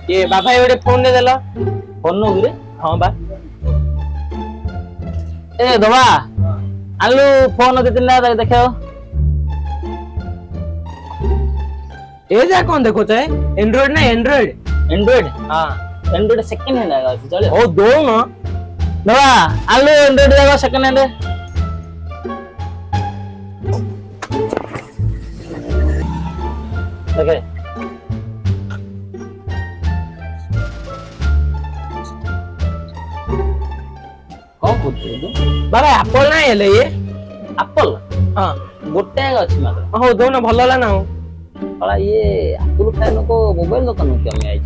ये बाबा ये फोन दे देला फोन नो गिरे हां बा ए दवा आलू फोन दे दिन ना देखो ए जा कौन देखो चाहे एंड्रॉइड ना एंड्रॉइड एंड्रॉइड हां एंड्रॉइड सेकंड हैंड आएगा चले ओ दो ना दवा आलू एंड्रॉइड जाएगा सेकंड हैंड देखे कौन पूछते तू बाबा एप्पल ना हेले ये एप्पल हां गोटे ଅଛି ମାତ୍ର हो दो ना ଭଲ ହେଲା ନା साला ये एप्पल फैन को मोबाइल दुकान में क्या में आई